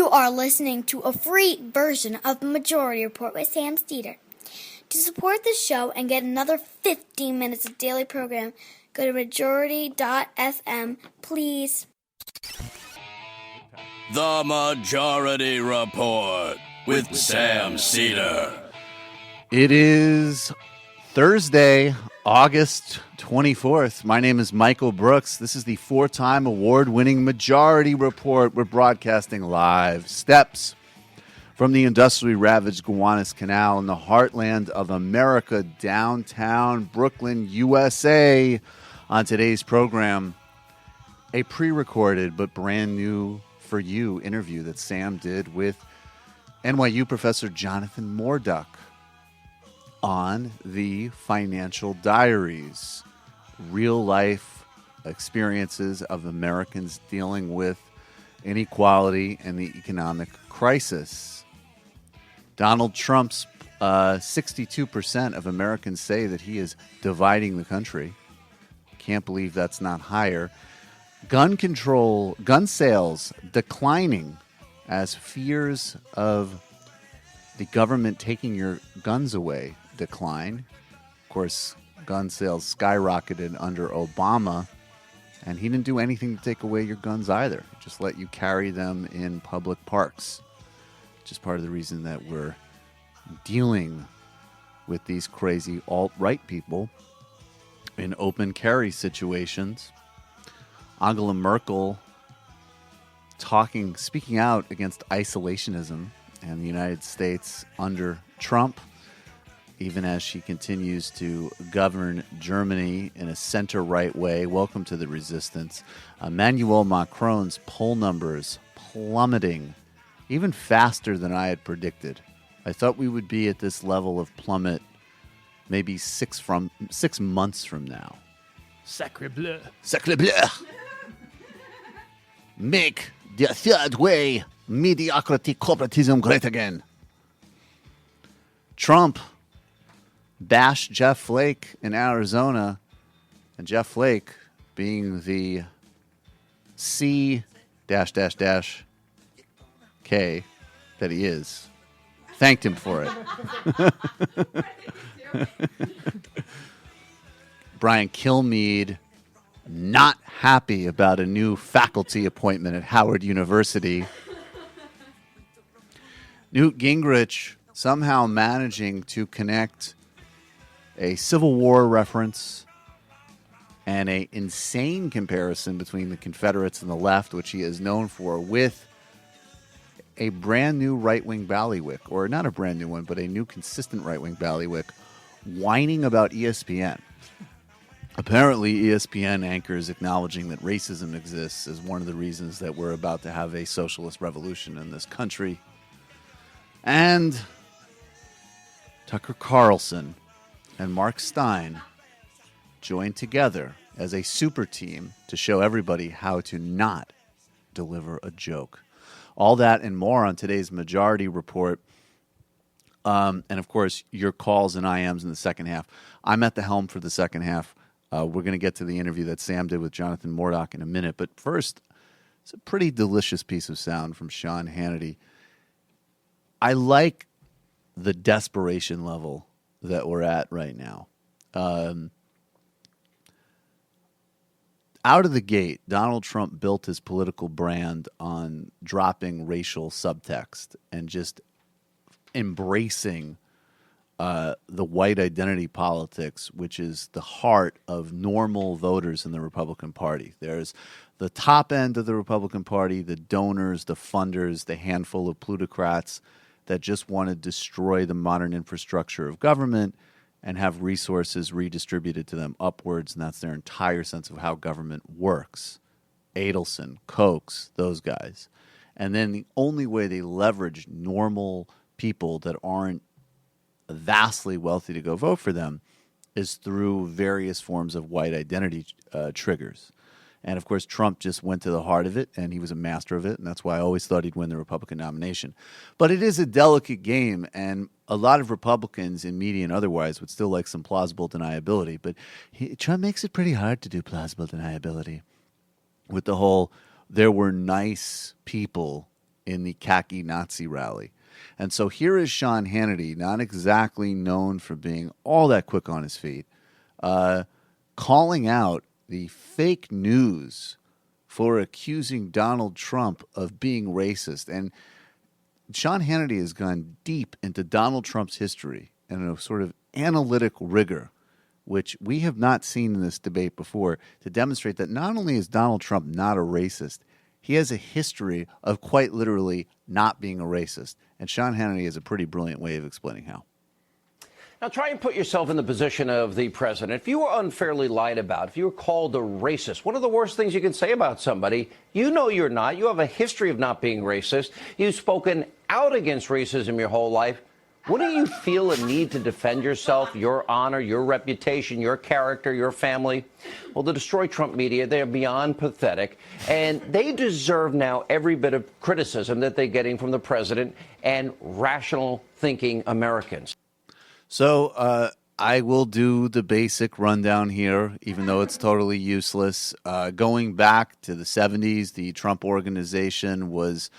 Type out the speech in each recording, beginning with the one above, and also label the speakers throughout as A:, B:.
A: You are listening to a free version of the Majority Report with Sam Steeder. To support the show and get another 15 minutes of daily program, go to majority.fm, please.
B: The Majority Report with Sam Steeder.
C: It is Thursday, August 24th. My name is Michael Brooks. This is the four-time award-winning Majority Report. We're broadcasting live steps from the industrially ravaged Gowanus Canal in the heartland of America, downtown Brooklyn, USA. On today's program, a pre-recorded but brand new for you interview that Sam did with NYU professor Jonathan Morduch on the Financial Diaries, real-life experiences of Americans dealing with inequality and the economic crisis. Donald Trump's 62% of Americans say that he is dividing the country. Can't believe that's not higher. Gun sales declining as fears of the government taking your guns away decline. Of course, gun sales skyrocketed under Obama, and he didn't do anything to take away your guns either. He just let you carry them in public parks, which is part of the reason that we're dealing with these crazy alt-right people in open carry situations. Angela Merkel speaking out against isolationism and the United States under Trump, even as she continues to govern Germany in a center-right way. Welcome to the resistance. Emmanuel Macron's poll numbers plummeting even faster than I had predicted. I thought we would be at this level of plummet maybe 6 months from now.
D: Sacre bleu.
C: Sacre bleu. Make the third way mediocrity corporatism great again. Trump bashed Jeff Flake in Arizona, and Jeff Flake, being the C K that he is, thanked him for it. Brian Kilmeade, not happy about a new faculty appointment at Howard University. Newt Gingrich somehow managing to connect a Civil War reference and an insane comparison between the Confederates and the left, which he is known for, with a brand new right-wing ballywick, or not a brand new one, but a new consistent right-wing ballywick, whining about ESPN. Apparently, ESPN anchors acknowledging that racism exists as one of the reasons that we're about to have a socialist revolution in this country. And Tucker Carlson and Mark Stein joined together as a super team to show everybody how to not deliver a joke. All that and more on today's Majority Report. And, of course, your calls and IMs in the second half. I'm at the helm for the second half. We're going to get to the interview that Sam did with Jonathan Morduch in a minute. But first, it's a pretty delicious piece of sound from Sean Hannity. I like the desperation level that we're at right now. Out of the gate, Donald Trump built his political brand on dropping racial subtext and just embracing the white identity politics, which is the heart of normal voters in the Republican Party. There's the top end of the Republican Party, the donors, the funders, the handful of plutocrats that just want to destroy the modern infrastructure of government and have resources redistributed to them upwards, and that's their entire sense of how government works. Adelson, Kochs, those guys. And then the only way they leverage normal people that aren't vastly wealthy to go vote for them is through various forms of white identity triggers. And, of course, Trump just went to the heart of it, and he was a master of it, and that's why I always thought he'd win the Republican nomination. But it is a delicate game, and a lot of Republicans in media and otherwise would still like some plausible deniability. But Trump makes it pretty hard to do plausible deniability with the whole there were nice people in the khaki Nazi rally. And so here is Sean Hannity, not exactly known for being all that quick on his feet, calling out the fake news for accusing Donald Trump of being racist. And Sean Hannity has gone deep into Donald Trump's history and a sort of analytic rigor, which we have not seen in this debate before, to demonstrate that not only is Donald Trump not a racist, he has a history of quite literally not being a racist. And Sean Hannity has a pretty brilliant way of explaining how.
E: Now, try and put yourself in the position of the president. If you were unfairly lied about, if you were called a racist, one of the worst things you can say about somebody, you know you're not. You have a history of not being racist. You've spoken out against racism your whole life. Wouldn't you feel a need to defend yourself, your honor, your reputation, your character, your family? Well, the Destroy Trump media, they're beyond pathetic, and they deserve now every bit of criticism that they're getting from the president and rational thinking Americans.
C: So I will do the basic rundown here, even though it's totally useless. Going back to the 70s, the Trump Organization was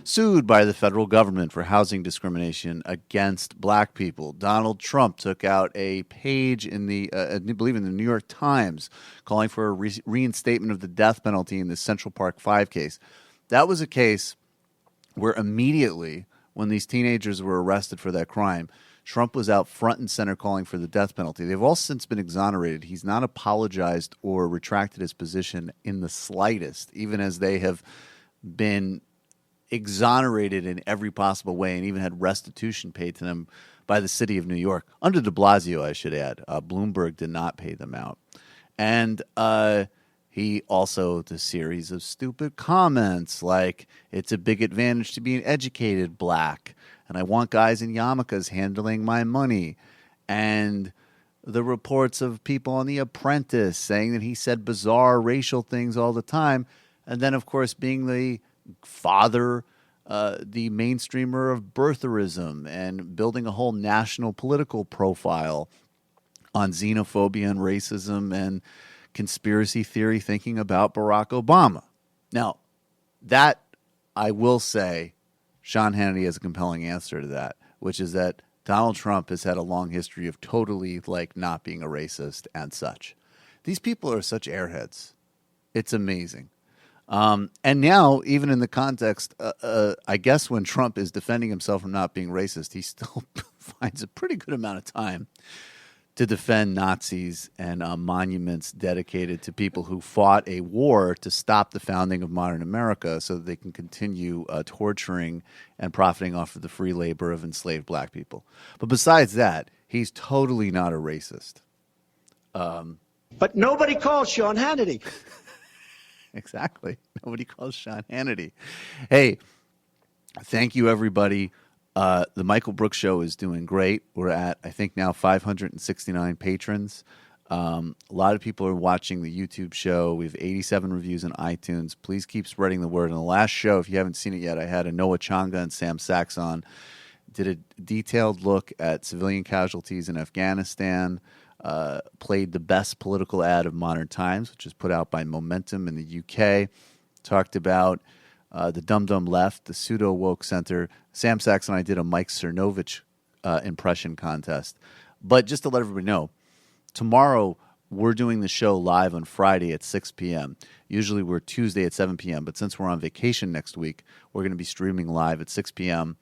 C: sued by the federal government for housing discrimination against black people. Donald Trump took out a page in I believe in the New York Times, calling for a reinstatement of the death penalty in the Central Park 5 case. That was a case where immediately, when these teenagers were arrested for that crime, Trump was out front and center calling for the death penalty. They've all since been exonerated. He's not apologized or retracted his position in the slightest, even as they have been exonerated in every possible way and even had restitution paid to them by the city of New York. Under de Blasio, I should add. Bloomberg did not pay them out. And he also, the series of stupid comments like, it's a big advantage to be an educated black, and I want guys in yarmulkes handling my money. And the reports of people on The Apprentice saying that he said bizarre racial things all the time. And then, of course, being the father, the mainstreamer of birtherism and building a whole national political profile on xenophobia and racism and conspiracy theory thinking about Barack Obama. Now, that, I will say, Sean Hannity has a compelling answer to that, which is that Donald Trump has had a long history of totally, not being a racist and such. These people are such airheads. It's amazing. And now, even in the context, I guess when Trump is defending himself from not being racist, he still finds a pretty good amount of time to defend Nazis and monuments dedicated to people who fought a war to stop the founding of modern America so that they can continue torturing and profiting off of the free labor of enslaved black people. But besides that, he's totally not a racist.
F: But nobody calls Sean Hannity.
C: Exactly. Nobody calls Sean Hannity. Hey, thank you, everybody. The Michael Brooks Show is doing great. We're at, I think, now 569 patrons. A lot of people are watching the YouTube show. We have 87 reviews on iTunes. Please keep spreading the word. On the last show, if you haven't seen it yet, I had a Noah Changa and Sam Sachs on. Did a detailed look at civilian casualties in Afghanistan. Played the best political ad of modern times, which is put out by Momentum in the UK. Talked about the Dum Dum Left, the Pseudo Woke Center. Sam Sachs and I did a Mike Cernovich impression contest. But just to let everybody know, tomorrow we're doing the show live on Friday at 6 p.m. Usually we're Tuesday at 7 p.m. But since we're on vacation next week, we're going to be streaming live at 6 p.m.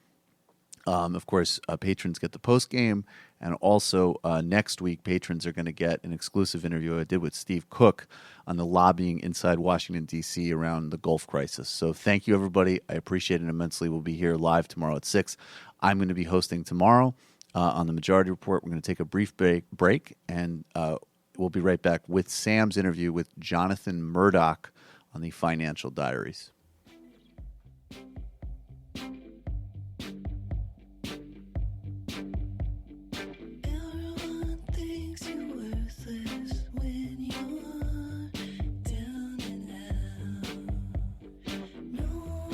C: Of course, patrons get the post game. And also next week, patrons are going to get an exclusive interview I did with Steve Cook on the lobbying inside Washington, D.C. around the Gulf crisis. So thank you, everybody. I appreciate it immensely. We'll be here live tomorrow at 6. I'm going to be hosting tomorrow on the Majority Report. We're going to take a brief break, and we'll be right back with Sam's interview with Jonathan Morduch on the Financial Diaries.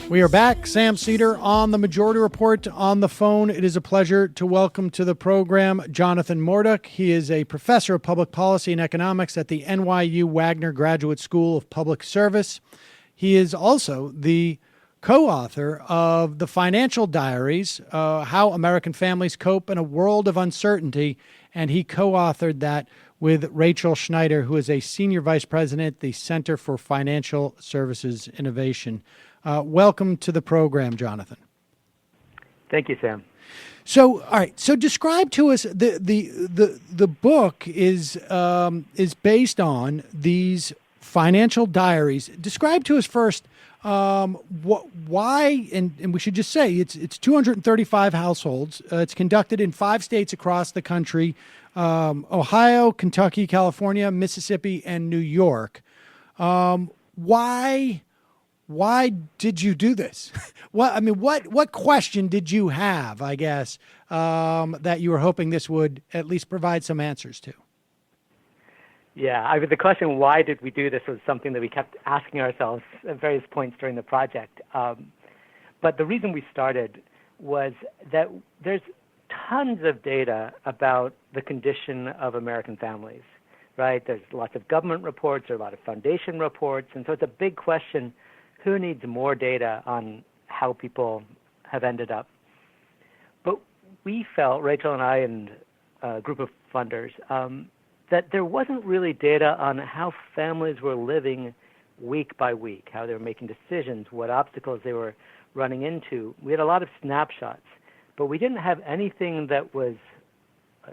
D: We are back. Sam Seder on the Majority Report on the phone. It is a pleasure to welcome to the program Jonathan Morduch. He is a professor of public policy and economics at the NYU Wagner Graduate School of Public Service. He is also the co-author of the Financial Diaries, How American Families Cope in a World of Uncertainty, and he co-authored that with Rachel Schneider, who is a senior vice president at the Center for Financial Services Innovation. Welcome to the program, Jonathan.
G: Thank you, Sam.
D: So, all right. So, describe to us the book is based on these financial diaries. Describe to us first why, and we should just say it's 235 households. It's conducted in 5 states across the country: Ohio, Kentucky, California, Mississippi, and New York. Why did you do this? What question did you have, I guess, that you were hoping this would at least provide some answers to?
G: Yeah, the question, why did we do this, was something that we kept asking ourselves at various points during the project. But the reason we started was that there's tons of data about the condition of American families, right? There's lots of government reports, there are a lot of foundation reports, and so it's a big question. Who needs more data on how people have ended up? But we felt, Rachel and I and a group of funders, that there wasn't really data on how families were living week by week, how they were making decisions, what obstacles they were running into. We had a lot of snapshots, but we didn't have anything that was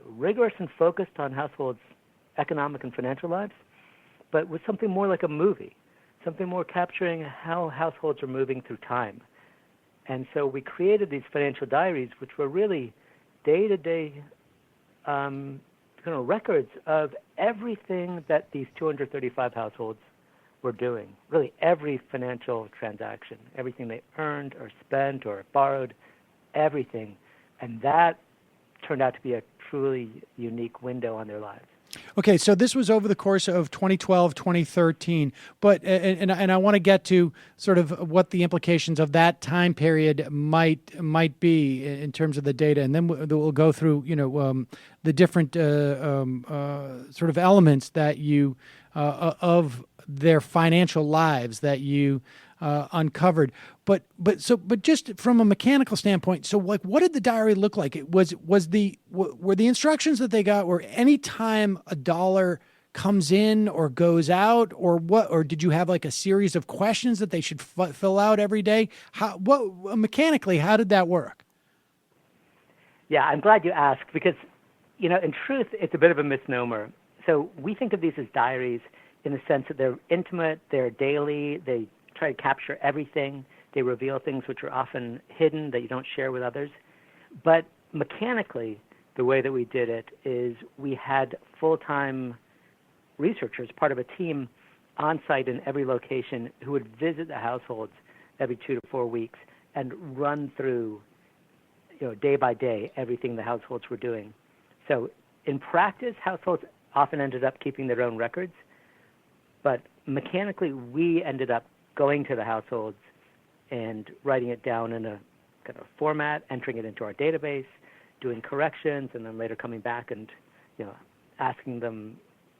G: rigorous and focused on households' economic and financial lives, but was something more like a movie, something more capturing how households are moving through time. And so we created these financial diaries, which were really day-to-day records of everything that these 235 households were doing, really every financial transaction, everything they earned or spent or borrowed, everything. And that turned out to be a truly unique window on their lives.
D: Okay, so this was over the course of 2012, 2013, but and I want to get to sort of what the implications of that time period might be in terms of the data, and then we'll go through the different sort of elements that you of their financial lives that you uncovered. But just from a mechanical standpoint, so like, what did the diary look like? Were the instructions that they got, were any time a dollar comes in or goes out, or what? Or did you have like a series of questions that they should fill out every day? Mechanically, how did that work?
G: Yeah, I'm glad you asked, because in truth, it's a bit of a misnomer. So we think of these as diaries in the sense that they're intimate, they're daily, they try to capture everything. They reveal things which are often hidden that you don't share with others. But mechanically, the way that we did it is we had full-time researchers, part of a team on site in every location, who would visit the households every 2 to 4 weeks and run through, day by day, everything the households were doing. So in practice, households often ended up keeping their own records, but mechanically, we ended up going to the households and writing it down in a kind of format, entering it into our database, doing corrections, and then later coming back and asking them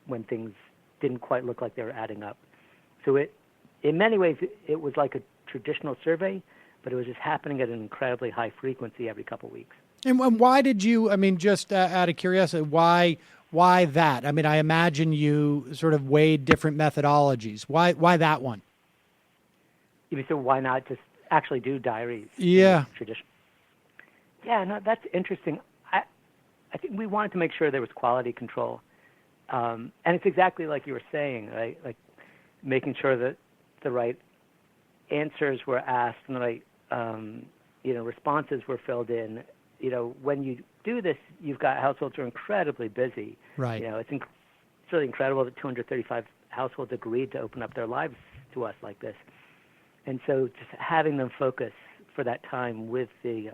G: when things didn't quite look like they were adding up. So in many ways, it was like a traditional survey, but it was just happening at an incredibly high frequency every couple of weeks.
D: And why did you, just out of curiosity, why that? I imagine you sort of weighed different methodologies. Why that one?
G: So why not just actually do diaries?
D: Yeah.
G: Tradition. Yeah, no, that's interesting. I think we wanted to make sure there was quality control. And it's exactly like you were saying, right? Like making sure that the right answers were asked and the right, responses were filled in. When you do this, you've got households who are incredibly busy.
D: Right.
G: It's really incredible that 235 households agreed to open up their lives to us like this. And so just having them focus for that time with the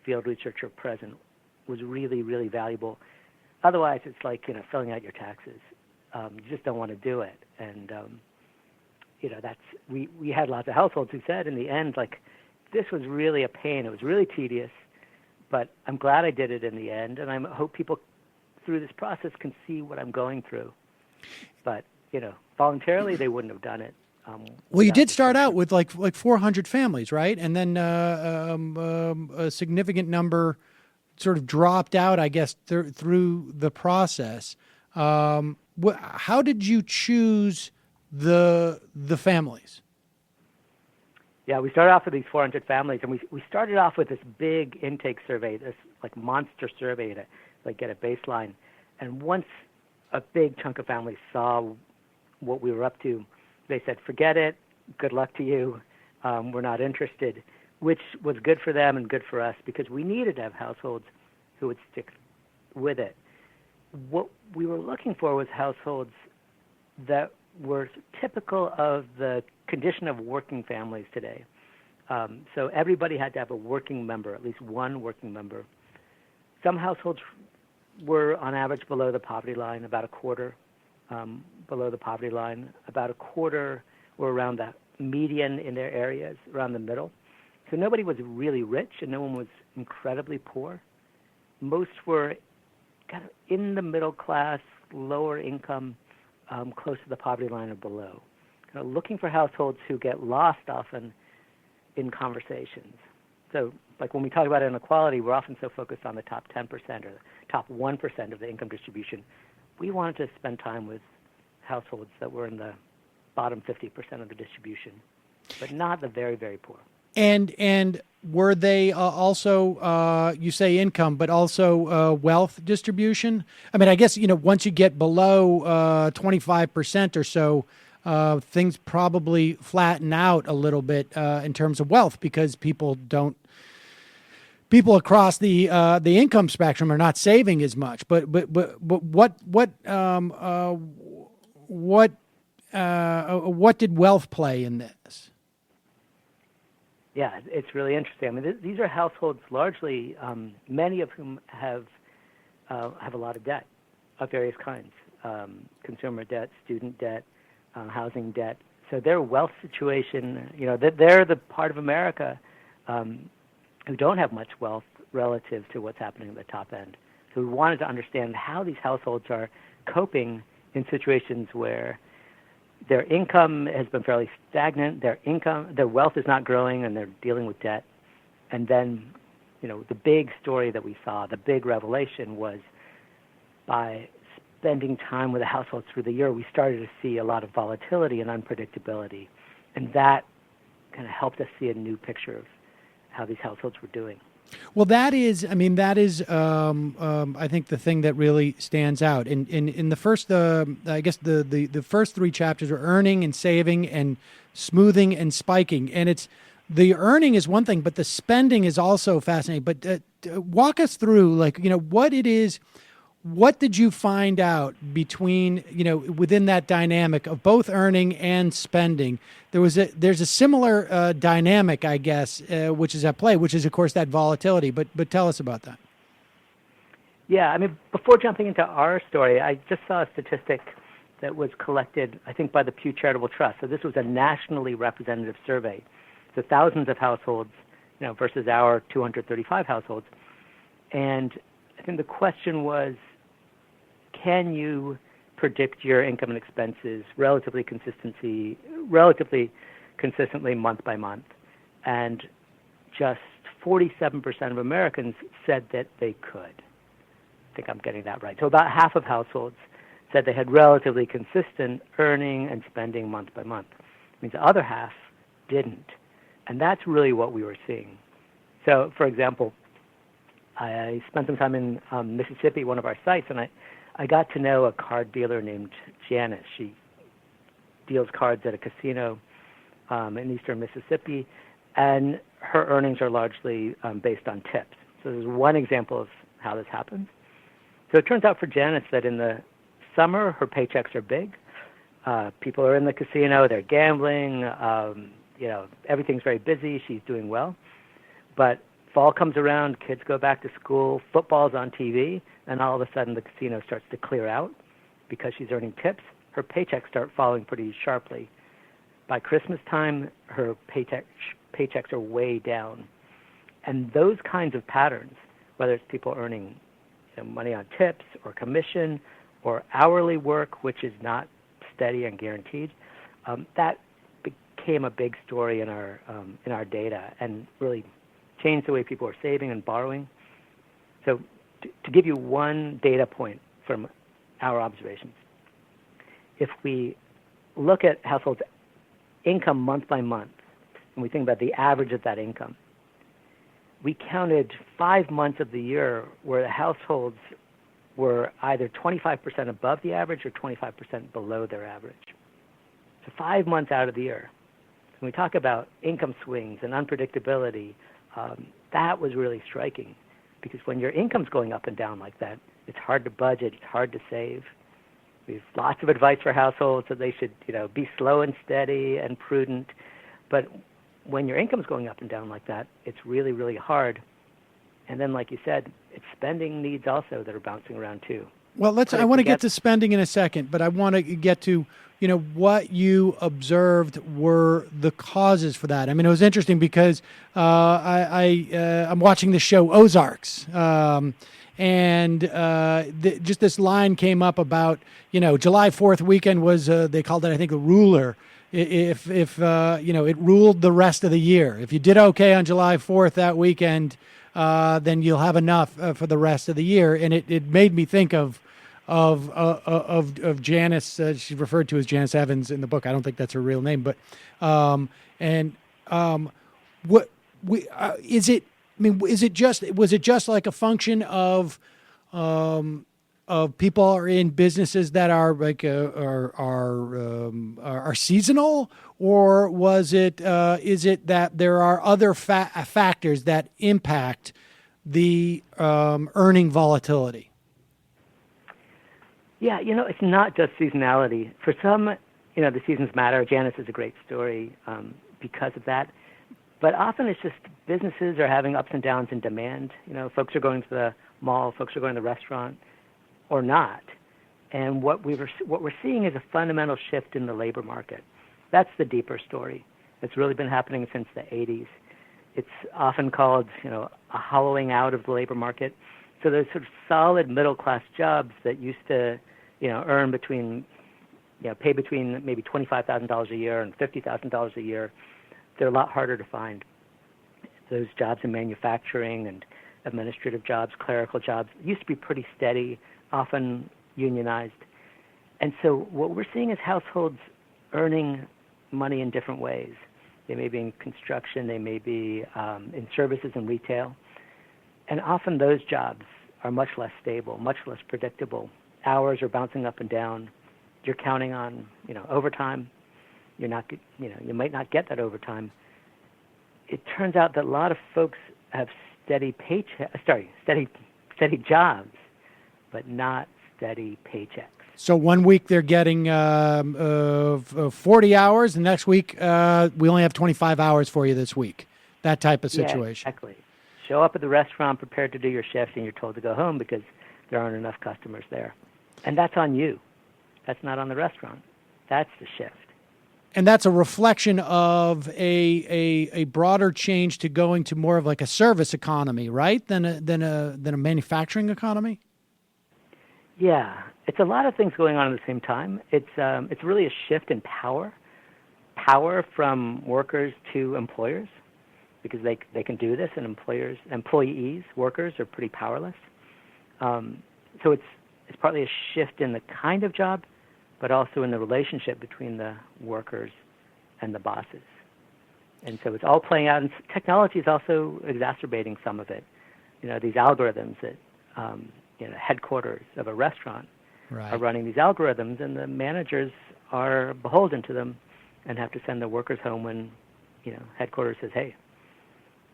G: field researcher present was really, really valuable. Otherwise, it's like, filling out your taxes. You just don't want to do it. And, we had lots of households who said in the end, like, this was really a pain. It was really tedious, but I'm glad I did it in the end. And I hope people through this process can see what I'm going through. But, voluntarily, they wouldn't have done it.
D: Well, you
G: without
D: did start out
G: disruption.
D: with like 400 families, right? And then a significant number sort of dropped out, I guess, through the process. How did you choose the families?
G: Yeah, we started off with these 400 families, and we started off with this big intake survey, this like monster survey to like get a baseline. And once a big chunk of families saw what we were up to, they said, "Forget it. Good luck to you. We're not interested," which was good for them and good for us because we needed to have households who would stick with it. What we were looking for was households that were typical of the condition of working families today. So everybody had to have a working member, at least one working member. Some households were on average below the poverty line, about a quarter below the poverty line. About a quarter were around the median in their areas, around the middle. So nobody was really rich and no one was incredibly poor. Most were kind of in the middle class, lower income, close to the poverty line or below. Kind of looking for households who get lost often in conversations. So like when we talk about inequality, we're often so focused on the top 10% or the top 1% of the income distribution. We wanted to spend time with households that were in the bottom 50% of the distribution, but not the very, very poor.
D: And were they also, you say income, but also wealth distribution? I mean, I guess, once you get below 25% or so, things probably flatten out a little bit in terms of wealth because people across the income spectrum are not saving as much. But what did wealth play in this?
G: Yeah, it's really interesting. I mean, these are households largely, many of whom have a lot of debt of various kinds, consumer debt, student debt, housing debt. So their wealth situation, they're the part of America who don't have much wealth relative to what's happening at the top end. So we wanted to understand how these households are coping in situations where their income has been fairly stagnant, their wealth is not growing, and they're dealing with debt. And then, the big story that we saw, the big revelation was by spending time with the households through the year, we started to see a lot of volatility and unpredictability. And that kind of helped us see a new picture of how these households were doing.
D: Well, that is, I think the thing that really stands out. In the first, I guess the first three chapters are earning and saving and smoothing and spiking. And it's the earning is one thing, but the spending is also fascinating. But walk us through, what it is. What did you find out between, within that dynamic of both earning and spending? There's a similar dynamic, I guess, which is at play, which is, of course, that volatility. But tell us about that.
G: Yeah, I mean, before jumping into our story, I just saw a statistic that was collected, I think, by the Pew Charitable Trust. So this was a nationally representative survey. So thousands of households, versus our 235 households. And I think the question was, can you predict your income and expenses relatively consistently month by month? And just 47% of Americans said that they could. I think I'm getting that right. So about half of households said they had relatively consistent earning and spending month by month. It means the other half didn't. And that's really what we were seeing. So, for example, I spent some time in Mississippi, one of our sites, and I got to know a card dealer named Janice. She deals cards at a casino in eastern Mississippi, and her earnings are largely based on tips. So there's one example of how this happens. So it turns out for Janice that in the summer, her paychecks are big. People are in the casino, they're gambling, everything's very busy, she's doing well. But fall comes around, kids go back to school, football's on TV, and all of a sudden the casino starts to clear out because she's earning tips. Her paychecks start falling pretty sharply. By Christmas time, her paychecks are way down. And those kinds of patterns, whether it's people earning money on tips or commission or hourly work, which is not steady and guaranteed, that became a big story in our data and really changed the way people are saving and borrowing. So to give you one data point from our observations, if we look at households' income month by month, and we think about the average of that income, we counted 5 months of the year where the households were either 25% above the average or 25% below their average. So 5 months out of the year. When we talk about income swings and unpredictability, that was really striking, because when your income's going up and down like that, it's hard to budget, it's hard to save. We have lots of advice for households that they should, be slow and steady and prudent. But when your income's going up and down like that, it's really, really hard. And then, like you said, it's spending needs also that are bouncing around too.
D: Well, I want to get to spending in a second, but I want to get to, what you observed were the causes for that. I mean, it was interesting because I'm watching the show Ozarks, and just this line came up about, July 4th weekend was, they called it, I think, a ruler. If it ruled the rest of the year. If you did okay on July 4th that weekend, then you'll have enough for the rest of the year. And it made me think of Janice. She's referred to as Janice Evans in the book. I don't think that's her real name, but is it just like a function of people are in businesses that are like are seasonal, or is it that there are other factors that impact the earning volatility?
G: Yeah, it's not just seasonality. For some, the seasons matter. Janice is a great story because of that. But often it's just businesses are having ups and downs in demand. Folks are going to the mall, folks are going to the restaurant, or not. And what we're seeing is a fundamental shift in the labor market. That's the deeper story. It's really been happening since the 80s. It's often called, a hollowing out of the labor market. So those sort of solid middle-class jobs that used to, earn between, pay between maybe $25,000 a year and $50,000 a year, they're a lot harder to find. Those jobs in manufacturing and administrative jobs, clerical jobs, used to be pretty steady, often unionized. And so what we're seeing is households earning money in different ways. They may be in construction, they may be in services and retail. And often those jobs are much less stable, much less predictable. Hours are bouncing up and down. You're counting on, overtime. You might not get that overtime. It turns out that a lot of folks have steady jobs, but not steady paychecks.
D: So one week they're getting 40 hours, the next week we only have 25 hours for you this week. That type of situation.
G: Yeah, exactly. Show up at the restaurant prepared to do your shift, and you're told to go home because there aren't enough customers there. And that's on you. That's not on the restaurant. That's the shift.
D: And that's a reflection of a broader change to going to more of like a service economy, right? Than a manufacturing economy?
G: Yeah. It's a lot of things going on at the same time. It's really a shift in power from workers to employers, because they can do this, and workers are pretty powerless. So it's partly a shift in the kind of job, but also in the relationship between the workers and the bosses. And so it's all playing out, and technology is also exacerbating some of it. These algorithms that, headquarters of a restaurant are running these algorithms, and the managers are beholden to them and have to send their workers home when, headquarters says, hey,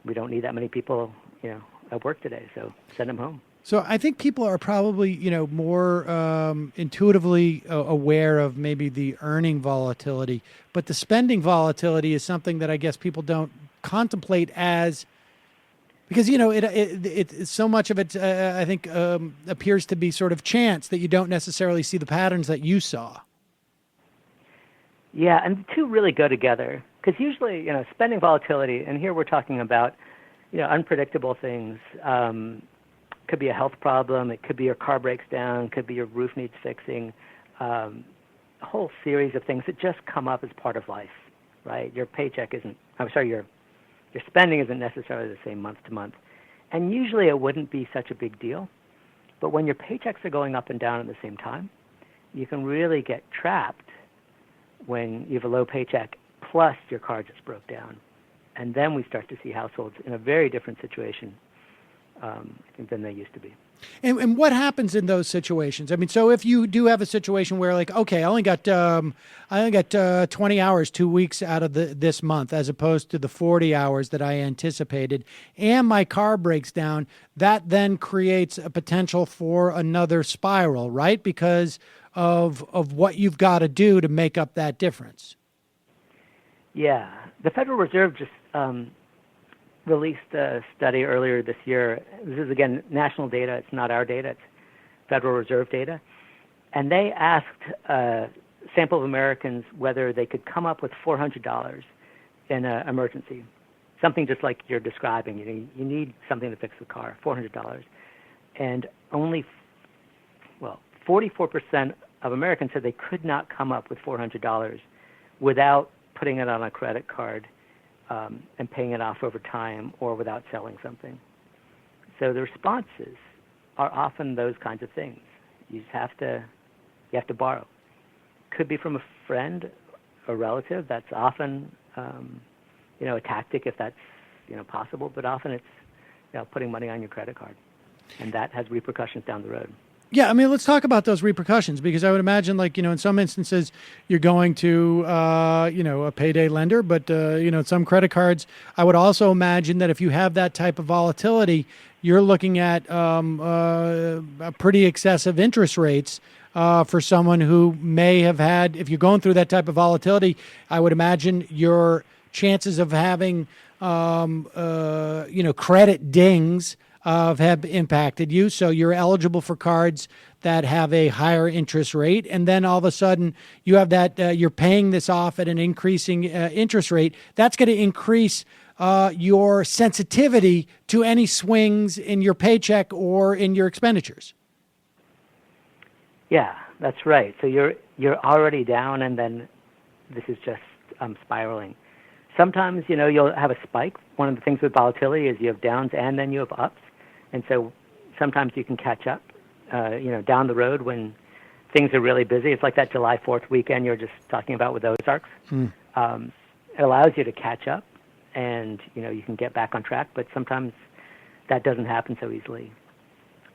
G: we don't need that many people, at work today, so send them home.
D: So I think people are probably, more intuitively aware of maybe the earning volatility, but the spending volatility is something that I guess people don't contemplate as, because, it so much of it, I think, appears to be sort of chance that you don't necessarily see the patterns that you saw.
G: Yeah, and the two really go together, because usually, spending volatility, and here we're talking about, unpredictable things. Could be a health problem. It could be your car breaks down. Could be your roof needs fixing. A whole series of things that just come up as part of life. right? Your spending isn't necessarily the same month to month. And usually it wouldn't be such a big deal. But when your paychecks are going up and down at the same time, you can really get trapped when you have a low paycheck plus your car just broke down. And then we start to see households in a very different situation than they used to be.
D: And what happens in those situations? I mean, so if you do have a situation where, like, okay, I only got 20 hours, 2 weeks out of this month, as opposed to the 40 hours that I anticipated, and my car breaks down, that then creates a potential for another spiral, right? Because of what you've got to do to make up that difference.
G: Yeah, the Federal Reserve just released a study earlier this year. This is, again, national data. It's not our data. It's Federal Reserve data. And they asked a sample of Americans whether they could come up with $400 in an emergency, something just like you're describing. You need something to fix the car, $400. And only, 44% of Americans said they could not come up with $400 without putting it on a credit card and paying it off over time, or without selling something. So the responses are often those kinds of things. You have to borrow. Could be from a friend, a relative. That's often a tactic if that's possible. But often it's putting money on your credit card, and that has repercussions down the road.
D: Yeah, I mean, let's talk about those repercussions, because I would imagine, like, in some instances, you're going to, a payday lender, but, some credit cards, I would also imagine that if you have that type of volatility, you're looking at pretty excessive interest rates for someone who may have had, if you're going through that type of volatility, I would imagine your chances of having, credit dings have impacted you. So you're eligible for cards that have a higher interest rate. And then all of a sudden you have that, you're paying this off at an increasing interest rate. That's going to increase your sensitivity to any swings in your paycheck or in your expenditures.
G: Yeah, that's right. So you're already down, and then this is just spiraling. Sometimes, you'll have a spike. One of the things with volatility is you have downs and then you have ups. And so sometimes you can catch up, down the road when things are really busy. It's like that July 4th weekend you're just talking about with Ozarks. It allows you to catch up, and, you can get back on track. But sometimes that doesn't happen so easily.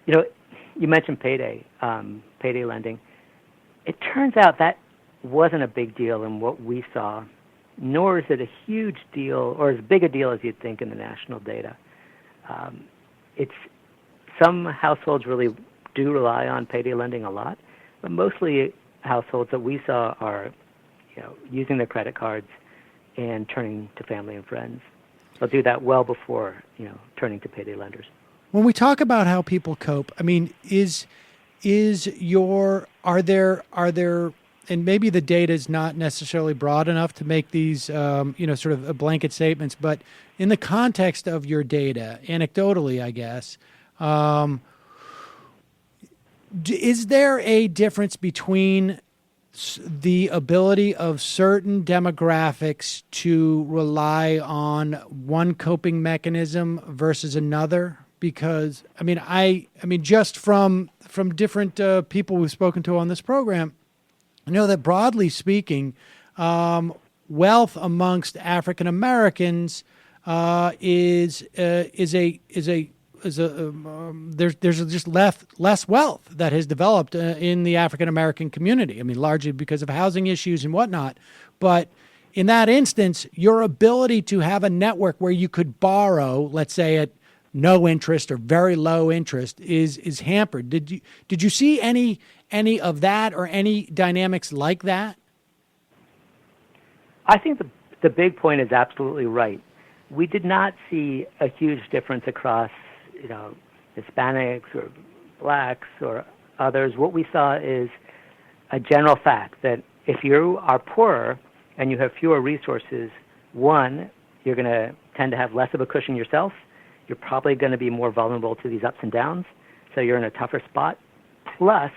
G: You mentioned payday lending. It turns out that wasn't a big deal in what we saw, nor is it a huge deal or as big a deal as you'd think in the national data. Some households really do rely on payday lending a lot, but mostly households that we saw are, using their credit cards and turning to family and friends. They'll do that well before, turning to payday lenders.
D: When we talk about how people cope, I mean, are there, and maybe the data is not necessarily broad enough to make these, sort of blanket statements, but in the context of your data, anecdotally, I guess, is there a difference between the ability of certain demographics to rely on one coping mechanism versus another? Because, I mean, just from different people we've spoken to on this program, I know that broadly speaking, wealth amongst African Americans there's just less wealth that has developed in the African American community. I mean, largely because of housing issues and whatnot. But in that instance, your ability to have a network where you could borrow, let's say at no interest or very low interest, is hampered. Did you see any of that or any dynamics like that?
G: I think the big point is absolutely right. We did not see a huge difference across, Hispanics or blacks or others. What we saw is a general fact that if you are poorer and you have fewer resources, one, you're going to tend to have less of a cushion yourself. You're probably going to be more vulnerable to these ups and downs, so you're in a tougher spot. Plus,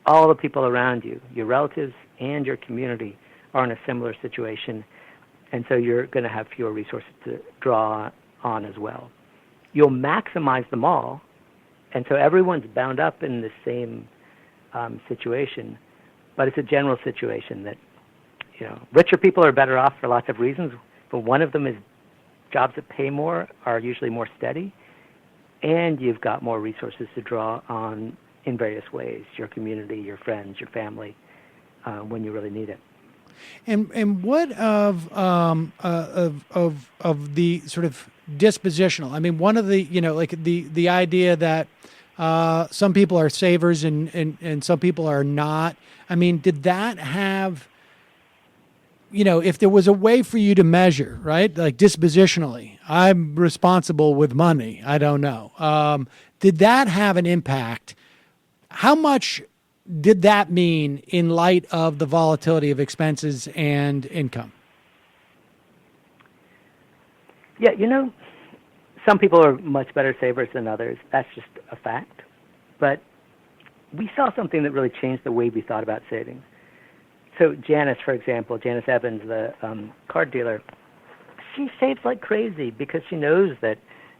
G: all the people around you, your relatives and your community, are in a similar situation. And so you're going to have fewer resources to draw on as well. You'll maximize them all, and so everyone's bound up in the same situation, but it's a general situation that, richer people are better off for lots of reasons, but one of them is jobs that pay more are usually more steady, and you've got more resources to draw on in various ways, your community, your friends, your family, when you really need it.
D: And what of the sort of dispositional? I mean, one of the like the idea that some people are savers and some people are not. I mean, did that have, if there was a way for you to measure, right, like dispositionally, I'm responsible with money. I don't know. Did that have an impact? How much did that mean in light of the volatility of expenses and income?
G: Yeah, some people are much better savers than others. That's just a fact. But we saw something that really changed the way we thought about savings. So Janice, for example, Janice Evans, the card dealer, she saves like crazy because she knows that,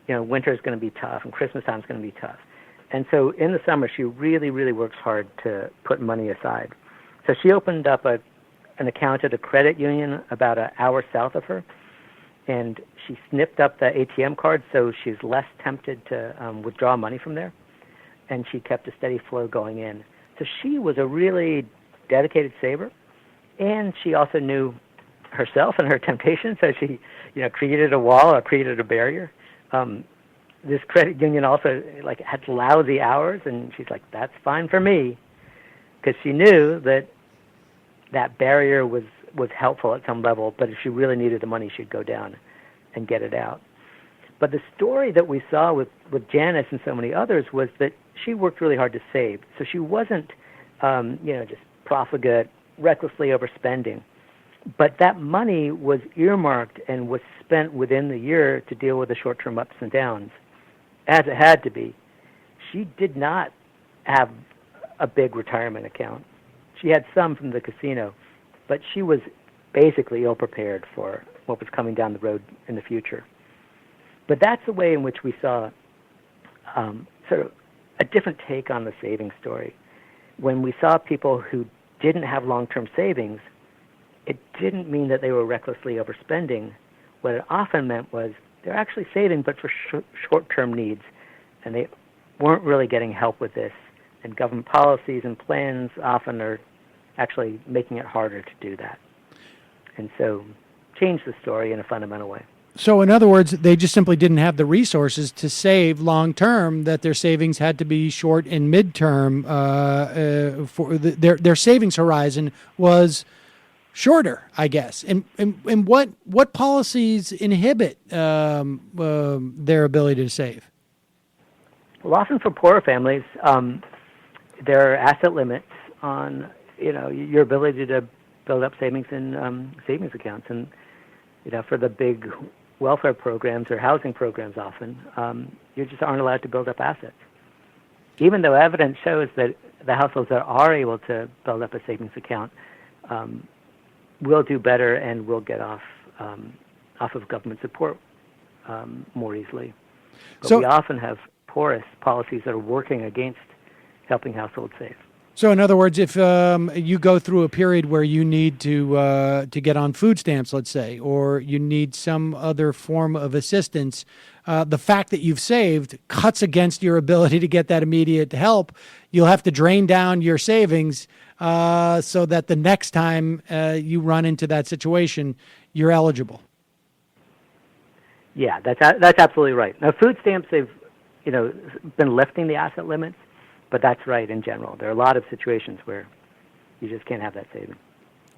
G: winter is going to be tough and Christmas time is going to be tough. And so in the summer, she really, really works hard to put money aside. So she opened up an account at a credit union about an hour south of her, and she snipped up the ATM card so she's less tempted to withdraw money from there, and she kept a steady flow going in. So she was a really dedicated saver, and she also knew herself and her temptation, so she created a wall or created a barrier. This credit union also had lousy hours, and she's like, that's fine for me, because she knew that barrier was helpful at some level, but if she really needed the money, she'd go down and get it out. But the story that we saw with Janice and so many others was that she worked really hard to save. So she wasn't, just profligate, recklessly overspending. But that money was earmarked and was spent within the year to deal with the short-term ups and downs, as it had to be. She did not have a big retirement account. She had some from the casino, but she was basically ill-prepared for what was coming down the road in the future. But that's the way in which we saw sort of a different take on the saving story. When we saw people who didn't have long-term savings, it didn't mean that they were recklessly overspending. What it often meant was they're actually saving, but for short-term needs, and they weren't really getting help with this. And government policies and plans often are actually making it harder to do that. And so change the story in a fundamental way.
D: So in other words, they just simply didn't have the resources to save long-term, that their savings had to be short and mid-term. For their savings horizon was shorter, I guess. And what policies inhibit their ability to save?
G: Well, often for poorer families, there are asset limits on your ability to build up savings in savings accounts, and for the big welfare programs or housing programs, often you just aren't allowed to build up assets, even though evidence shows that the households that are able to build up a savings account will do better and will get off of government support more easily. But we often have porous policies that are working against helping households save.
D: So, in other words, if you go through a period where you need to get on food stamps, let's say, or you need some other form of assistance, the fact that you've saved cuts against your ability to get that immediate help. You'll have to drain down your savings so that the next time you run into that situation, you're eligible.
G: Yeah, that's absolutely right. Now, food stamps, they've been lifting the asset limits. But that's right in general. There are a lot of situations where you just can't have that saving.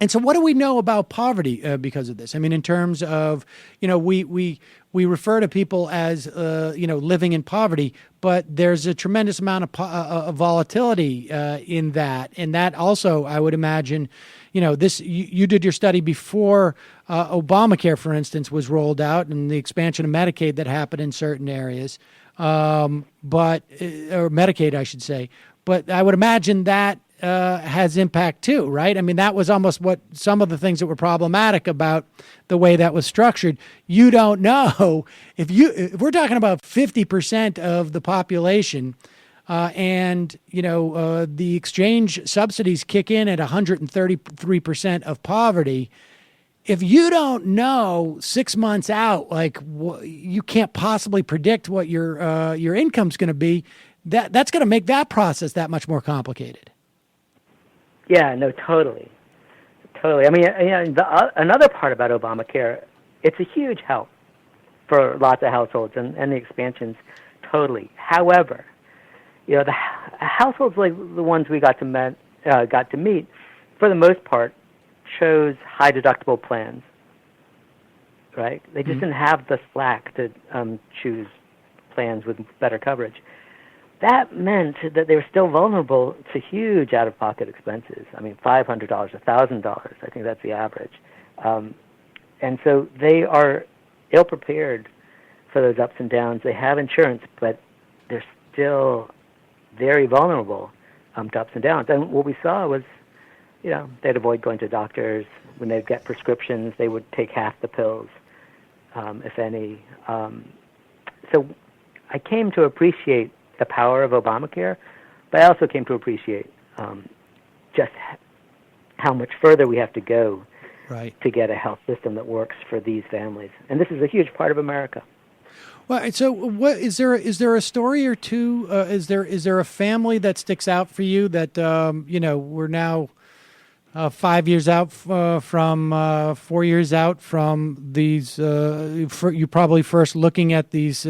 D: And so what do we know about poverty because of this? I mean, in terms of, we refer to people as, living in poverty, but there's a tremendous amount of volatility in that. And that also, I would imagine, you did your study before Obamacare, for instance, was rolled out, and the expansion of Medicaid that happened in certain areas. Or Medicaid, I should say. But I would imagine that has impact too, right? I mean, that was almost what some of the things that were problematic about the way that was structured. You don't know if we're talking about 50% of the population, and the exchange subsidies kick in at 133% of poverty. If you don't know 6 months out, you can't possibly predict what your income's going to be. That's going to make that process that much more complicated.
G: Yeah, no, totally. I mean, another part about Obamacare, it's a huge help for lots of households, and the expansions, totally. However, the households like the ones we got to meet, for the most part, chose high deductible plans. Right? They just didn't have the slack to choose plans with better coverage. That meant that they were still vulnerable to huge out-of-pocket expenses. I mean, $500, $1,000. I think that's the average. And so they are ill-prepared for those ups and downs. They have insurance, but they're still very vulnerable to ups and downs. And what we saw was, they'd avoid going to doctors. When they'd get prescriptions, they would take half the pills, if any. So I came to appreciate the power of Obamacare, but I also came to appreciate just how much further we have to go to get a health system that works for these families. And this is a huge part of America.
D: Well, so what is there a story or two? Is there a family that sticks out for you that we're now 5 years out from 4 years out from these? You probably first looking at these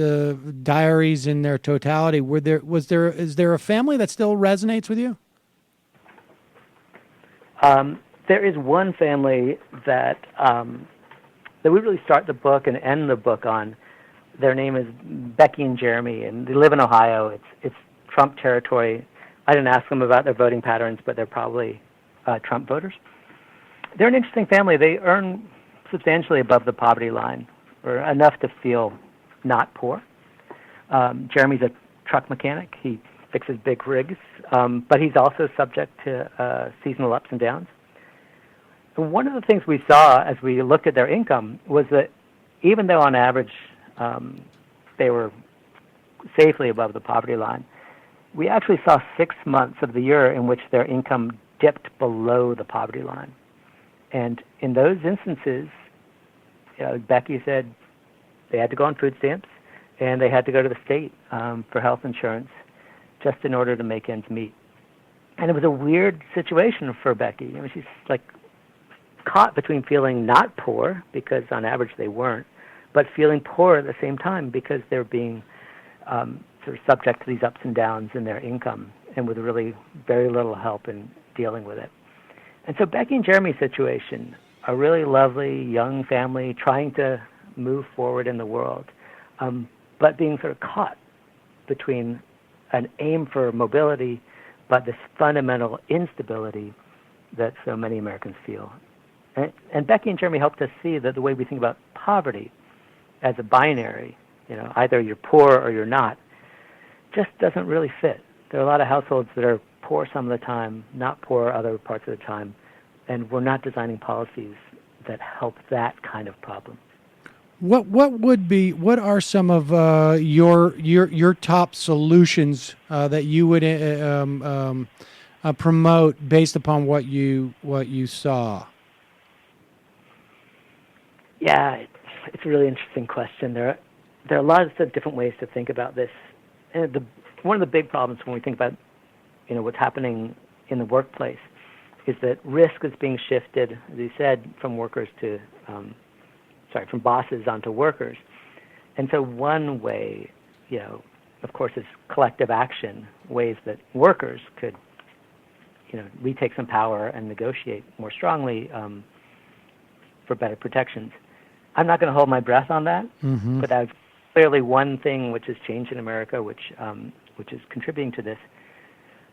D: diaries in their totality. Is there a family that still resonates with you?
G: There is one family that we really start the book and end the book on. Their name is Becky and Jeremy, and they live in Ohio. It's Trump territory. I didn't ask them about their voting patterns, but they're probably Trump voters. They're an interesting family. They earn substantially above the poverty line, or enough to feel not poor. Jeremy's a truck mechanic. He fixes big rigs, but he's also subject to seasonal ups and downs. And one of the things we saw as we looked at their income was that even though on average they were safely above the poverty line, we actually saw 6 months of the year in which their income dipped below the poverty line. And in those instances, Becky said they had to go on food stamps and they had to go to the state for health insurance just in order to make ends meet. And it was a weird situation for Becky. I mean, she's like caught between feeling not poor, because on average they weren't, but feeling poor at the same time because they're being sort of subject to these ups and downs in their income and with really very little help in dealing with it. And so Becky and Jeremy's situation, a really lovely young family trying to move forward in the world, but being sort of caught between an aim for mobility, but this fundamental instability that so many Americans feel. And Becky and Jeremy helped us see that the way we think about poverty as a binary, either you're poor or you're not, just doesn't really fit. There are a lot of households that are poor some of the time, not poor other parts of the time, and we're not designing policies that help that kind of problem.
D: What are some of your top solutions that you would promote based upon what you saw?
G: Yeah, it's a really interesting question. There are lots of different ways to think about this. And one of the big problems when we think about what's happening in the workplace is that risk is being shifted, as you said, from from bosses onto workers. And so one way, of course, is collective action, ways that workers could, retake some power and negotiate more strongly for better protections. I'm not going to hold my breath on that, but that's clearly one thing which has changed in America, which is contributing to this.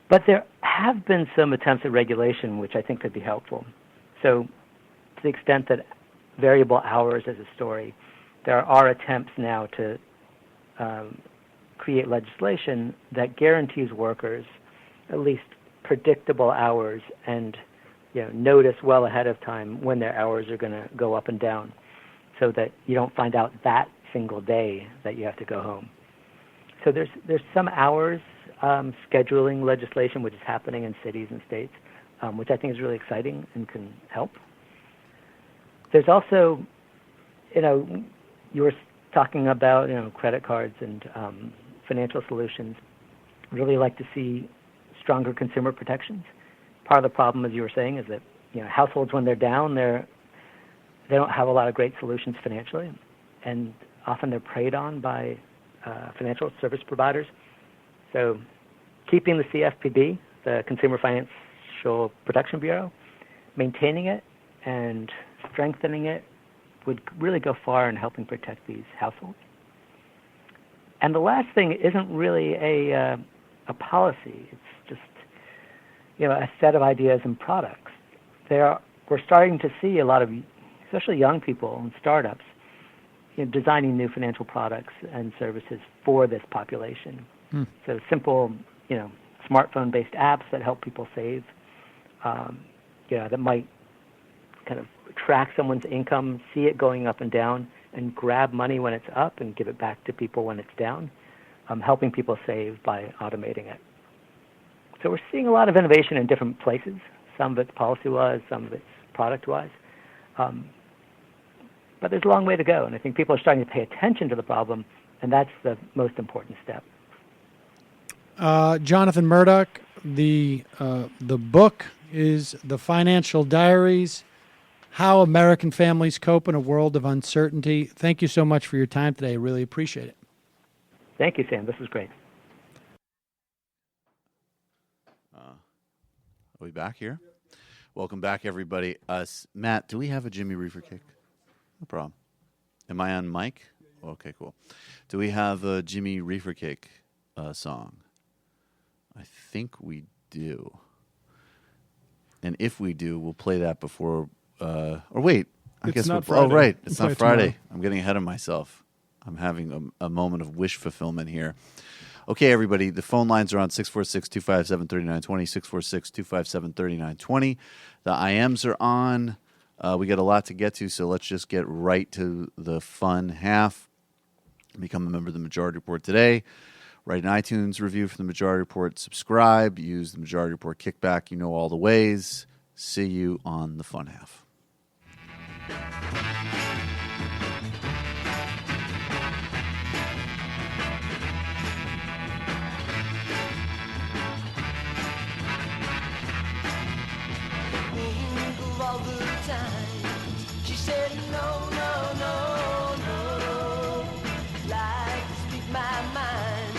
G: But there have been some attempts at regulation which I think could be helpful. So to the extent that variable hours is a story, there are attempts now to create legislation that guarantees workers at least predictable hours and notice well ahead of time when their hours are going to go up and down, so that you don't find out that single day that you have to go home. So there's some hours scheduling legislation which is happening in cities and states, which I think is really exciting and can help. There's also, you were talking about credit cards and financial solutions. Really like to see stronger consumer protections. Part of the problem, as you were saying, is that households, when they're down, they don't have a lot of great solutions financially, and often they're preyed on by financial service providers. So keeping the CFPB, the Consumer Financial Protection Bureau, maintaining it and strengthening it would really go far in helping protect these households. And the last thing isn't really a policy. It's just a set of ideas and products. We're starting to see a lot of, especially young people and startups, designing new financial products and services for this population. So simple, smartphone-based apps that help people save, that might kind of track someone's income, see it going up and down, and grab money when it's up and give it back to people when it's down, helping people save by automating it. So we're seeing a lot of innovation in different places. Some of it's policy-wise, some of it's product-wise. But there's a long way to go, and I think people are starting to pay attention to the problem, and that's the most important step.
D: Jonathan Morduch, the book is The Financial Diaries, How American Families Cope in a World of Uncertainty. Thank you so much for your time today. I really appreciate it.
G: Thank you, Sam. This was great.
C: Are we back here? Welcome back, everybody. Matt, do we have a Jimmy Reefer kick? No problem. Am I on mic? Okay, cool. Do we have a Jimmy Reefer Cake song? I think we do. And if we do, we'll play that before. Or wait, I guess
H: not
C: we'll. Oh,
H: Friday.
C: right,
H: We'll
C: it's
H: play
C: not
H: it
C: Friday.
H: tomorrow.
C: I'm getting ahead of myself. I'm having a moment of wish fulfillment here. Okay, everybody, the phone lines are on 646-257-3920, 646-257-3920. The IMs are on. We got a lot to get to, so let's just get right to the fun half. Become a member of the Majority Report today. Write an iTunes review for the Majority Report. Subscribe. Use the Majority Report kickback. You know all the ways. See you on the fun half.
I: All the time, she said no, no, no, no. Like to speak my mind.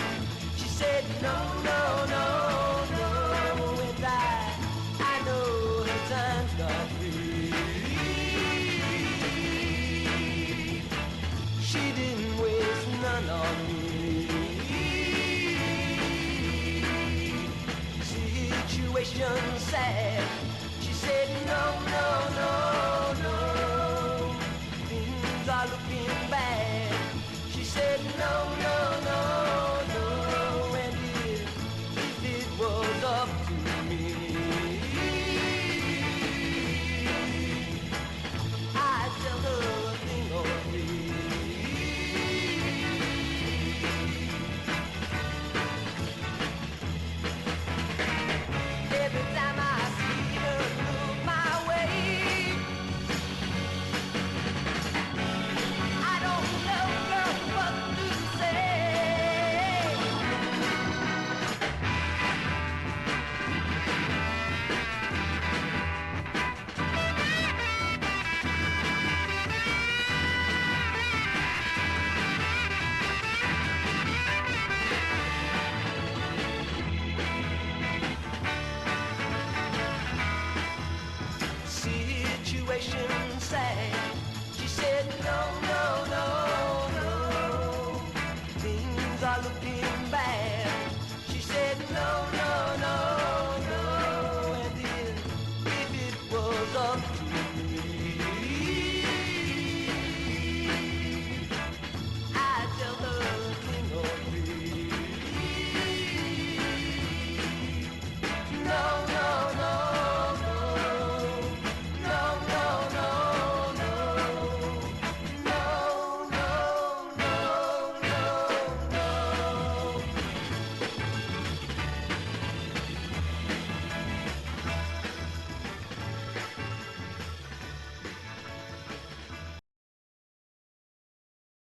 I: She said no, no, no, no. And I know her time's not free. She didn't waste none on me. Situation sad. She said no.